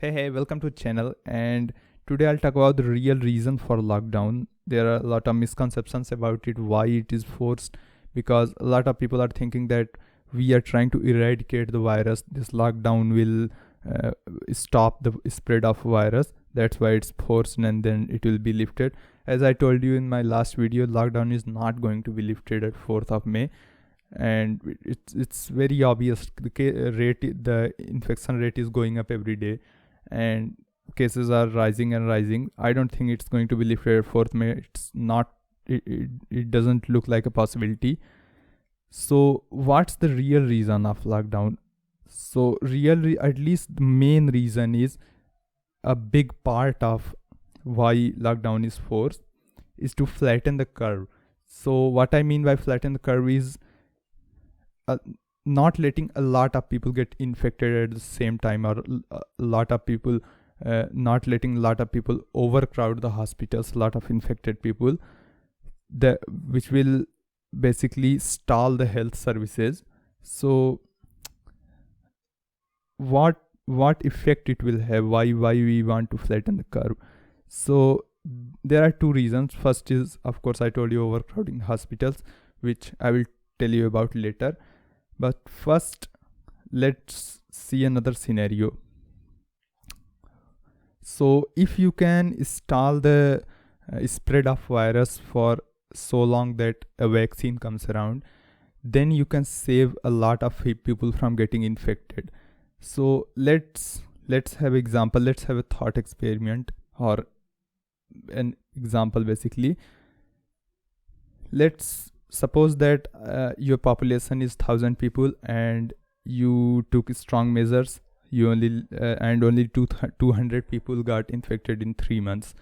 Hey, welcome to channel. And today I'll talk about the real reason for lockdown. There are a lot of misconceptions about it, why it is forced, because a lot of people are thinking that we are trying to eradicate the virus. This lockdown will uh, stop the spread of virus. That's why it's forced, and then it will be lifted. As I told you in my last video, lockdown is not going to be lifted at 4th of May, and it's very obvious. The infection rate is going up every day, and cases are rising and rising. I don't think it's going to be lifted at 4th May. It's not. It doesn't look like a possibility. So what's the real reason of lockdown? So at least the main reason is a big part of why lockdown is forced is to flatten the curve. So what I mean by flatten the curve is uh, not letting a lot of people get infected at the same time, or a lot of people not letting a lot of people overcrowd the hospitals, a lot of infected people, which will basically stall the health services. So what effect it will have, why we want to flatten the curve? So there are two reasons. First is, of course, I told you, overcrowding hospitals, which I will tell you about later. But first, let's see another scenario. So if you can stall the spread of virus for so long that a vaccine comes around, then you can save a lot of people from getting infected. So let's have example. Let's have a thought experiment, or an example. Basically, let's suppose that your population is 1,000 people, and you took strong measures. You only 200 people got infected in 3 months,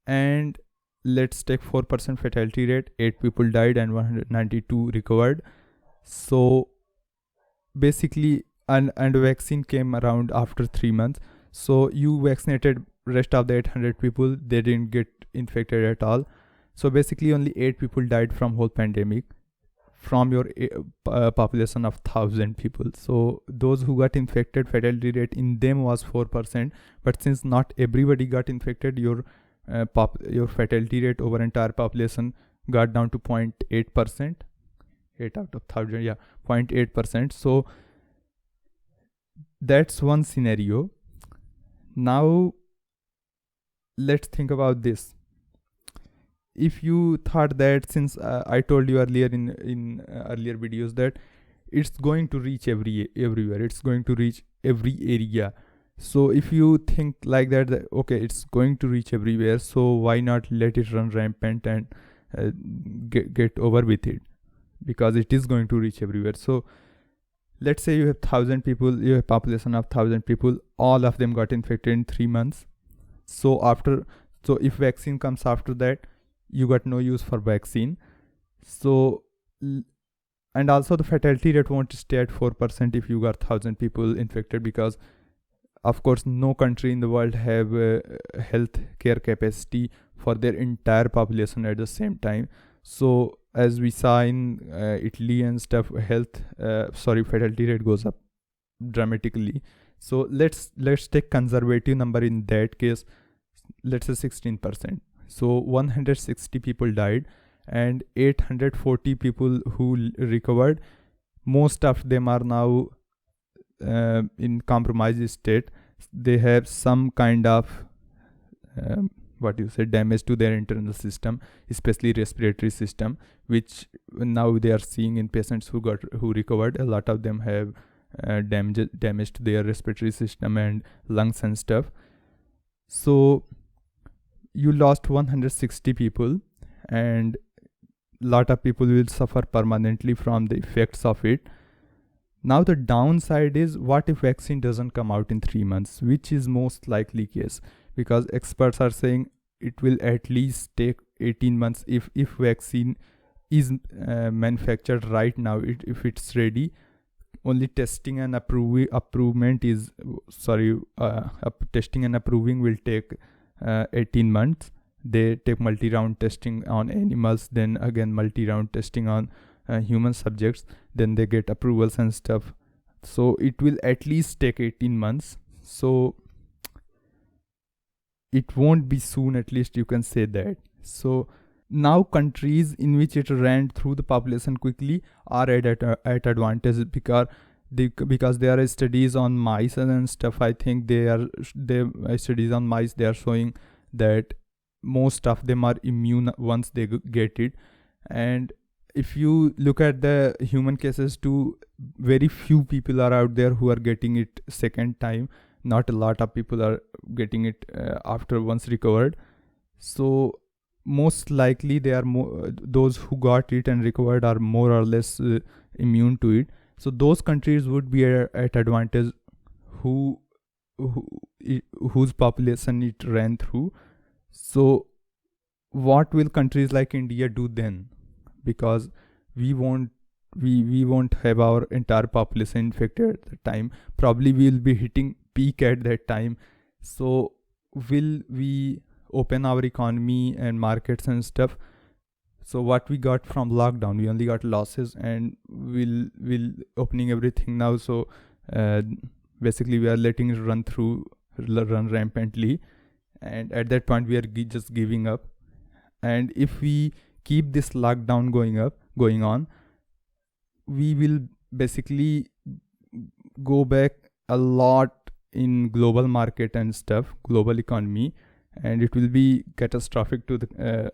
and let's take 4% fatality rate. 8 people died and 192 recovered. So basically, and vaccine came around after 3 months. So you vaccinated rest of the 800 people. They didn't get infected at all. So basically only 8 people died from whole pandemic, from your population of 1,000 people. So those who got infected, fatality rate in them was 4%. But since not everybody got infected, your fatality rate over entire population got down to 0.8%. 8 out of 1,000, yeah, 0.8%. So that's one scenario. Now let's think about this. If you thought that, since I told you earlier in earlier videos, that it's going to reach everywhere, it's going to reach every area. So if you think like that, okay, it's going to reach everywhere, so why not let it run rampant and get over with it, because it is going to reach everywhere. So let's say you have 1,000 people, you have a population of 1,000 people, all of them got infected in 3 months. So if vaccine comes after that, you got no use for vaccine. So, and also the fatality rate won't stay at 4% if you got 1,000 people infected, because of course no country in the world have health care capacity for their entire population at the same time. So as we saw in Italy and stuff, fatality rate goes up dramatically. So let's take conservative number in that case. Let's say 16%. So 160 people died, and 840 people who recovered. Most of them are now in compromised state. They have some kind of damage to their internal system, especially respiratory system, which now they are seeing in patients who recovered. A lot of them have damage to their respiratory system and lungs and stuff. So you lost 160 people, and lot of people will suffer permanently from the effects of it. Now the downside is, what if vaccine doesn't come out in 3 months, which is most likely case, because experts are saying it will at least take 18 months if vaccine is manufactured right now. If it's ready, only testing and testing and approving will take 18 months. They take multi-round testing on animals, then again multi-round testing on human subjects, then they get approvals and stuff. So it will at least take 18 months. So it won't be soon, at least you can say that. So now countries in which it ran through the population quickly are at advantage, because there are studies on mice and stuff. I think they studies on mice, they are showing that most of them are immune once they get it. And if you look at the human cases too, very few people are out there who are getting it second time. Not a lot of people are getting it after once recovered. So most likely they are those who got it and recovered are more or less immune to it. So those countries would be at advantage who, whose population it ran through. So what will countries like India do then? Because we won't have our entire population infected at the time. Probably we'll be hitting peak at that time. So will we open our economy and markets and stuff? So what we got from lockdown, we only got losses, and we'll opening everything now. So basically we are letting it run rampantly, and at that point we are just giving up. And if we keep this lockdown going on, we will basically go back a lot in global market and stuff, global economy, and it will be catastrophic to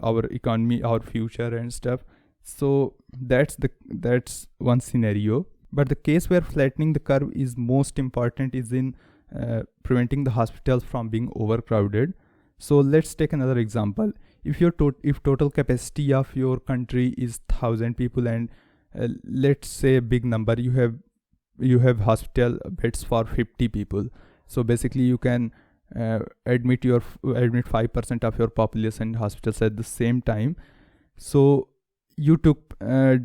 our economy, our future and stuff. So that's one scenario. But the case where flattening the curve is most important is in preventing the hospitals from being overcrowded. So let's take another example. If total capacity of your country is 1,000 people, and let's say a big number, you have hospital beds for 50 people. So basically you can admit 5% of your population in hospitals at the same time. So you took all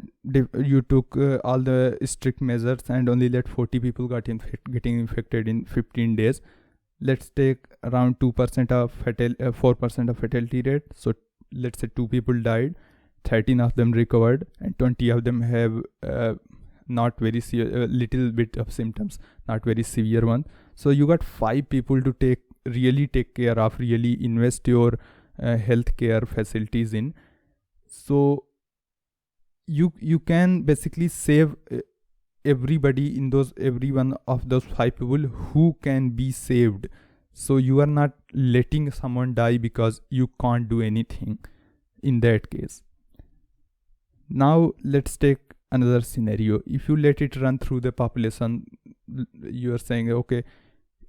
the strict measures and only let 40 people getting infected in 15 days. Let's take around 2% of 4% of fatality rate. So let's say 2 people died, 13 of them recovered, and 20 of them have not very little bit of symptoms, not very severe one. So you got 5 people to really take care of, really invest your healthcare facilities in. So you can basically save every one of those 5 people who can be saved. So you are not letting someone die because you can't do anything in that case. Now let's take another scenario. If you let it run through the population, you are saying, okay,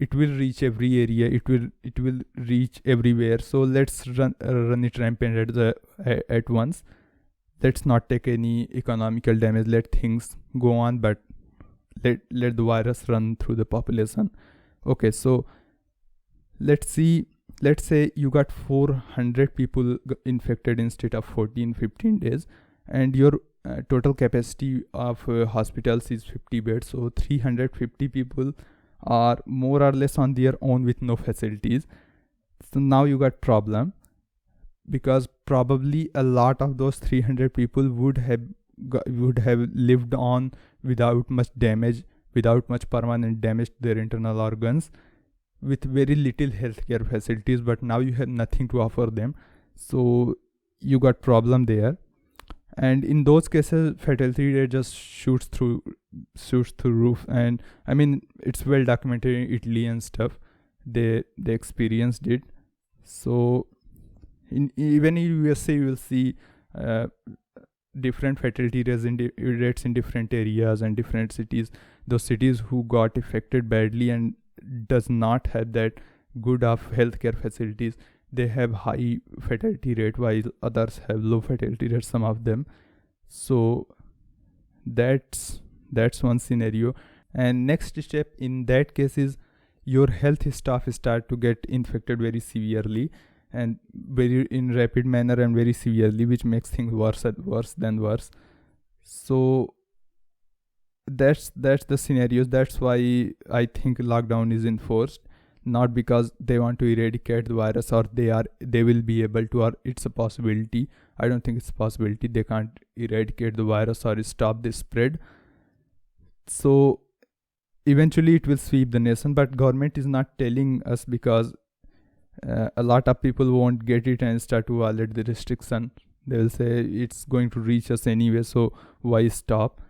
it will reach every area, it will reach everywhere. So let's run it rampant at once. Let's not take any economical damage. Let things go on, but let the virus run through the population. Okay, so let's say you got 400 people infected instead of 15 days, and your total capacity of hospitals is 50 beds. So 350 people are more or less on their own with no facilities. So now you got problem, because probably a lot of those 300 people would have lived on without much damage, without much permanent damage to their internal organs, with very little healthcare facilities. But now you have nothing to offer them, so you got problem there. And in those cases, fatality rate just shoots through roof. And I mean, it's well documented in Italy and stuff. They experienced it. So even in USA, you will see different fatality rates in different areas and different cities. Those cities who got affected badly and does not have that good of healthcare facilities, they have high fatality rate, while others have low fatality rate, some of them. So that's one scenario. And next step in that case is your health staff start to get infected very severely and very in rapid manner and very severely, which makes things worse than worse. So that's the scenarios. That's why I think lockdown is enforced, not because they want to eradicate the virus or they will be able to, or it's a possibility. I don't think it's a possibility. They can't eradicate the virus or stop the spread. So eventually it will sweep the nation, but government is not telling us, because a lot of people won't get it and start to violate the restriction. They will say it's going to reach us anyway, so why stop?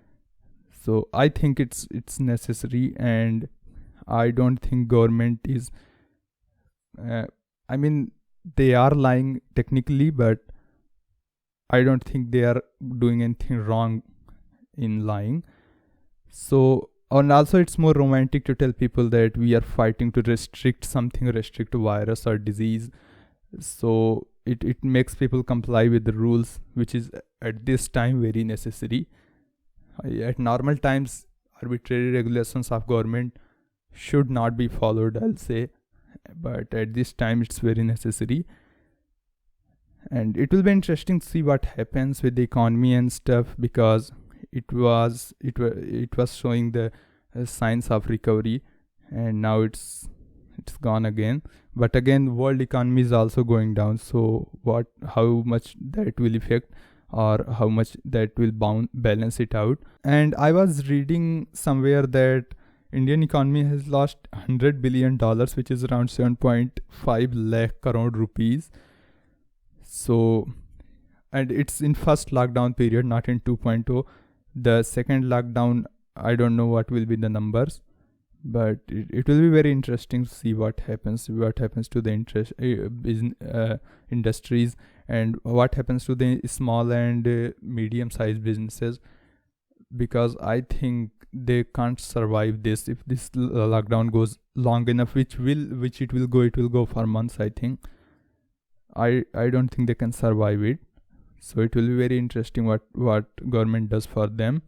So I think it's necessary, and I don't think government is I mean, they are lying technically, but I don't think they are doing anything wrong in lying. So, and also it's more romantic to tell people that we are fighting to restrict something, restrict a virus or disease. So it makes people comply with the rules, which is at this time very necessary. At normal times, arbitrary regulations of government should not be followed, I'll say, but at this time it's very necessary. And it will be interesting to see what happens with the economy and stuff, because it was showing the signs of recovery, and now it's gone again. But again, world economy is also going down, so how much that will affect, or how much that will balance it out. And I was reading somewhere that Indian economy has lost $100 billion, which is around 7.5 lakh crore rupees. So, and it's in first lockdown period, not in 2.0. The second lockdown, I don't know what will be the numbers, but it will be very interesting to see what happens to the industries, and what happens to the small and medium-sized businesses, because I think they can't survive this if this lockdown goes long enough, which it will go for months. I think I don't think they can survive it. So it will be very interesting what government does for them,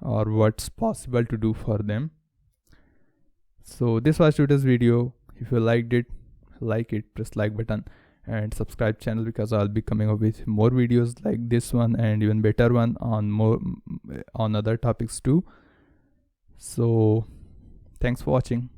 or what's possible to do for them. So this was today's video. If you liked it, like it, press like button, and subscribe channel, because I'll be coming up with more videos like this one, and even better one on other topics too. So thanks for watching.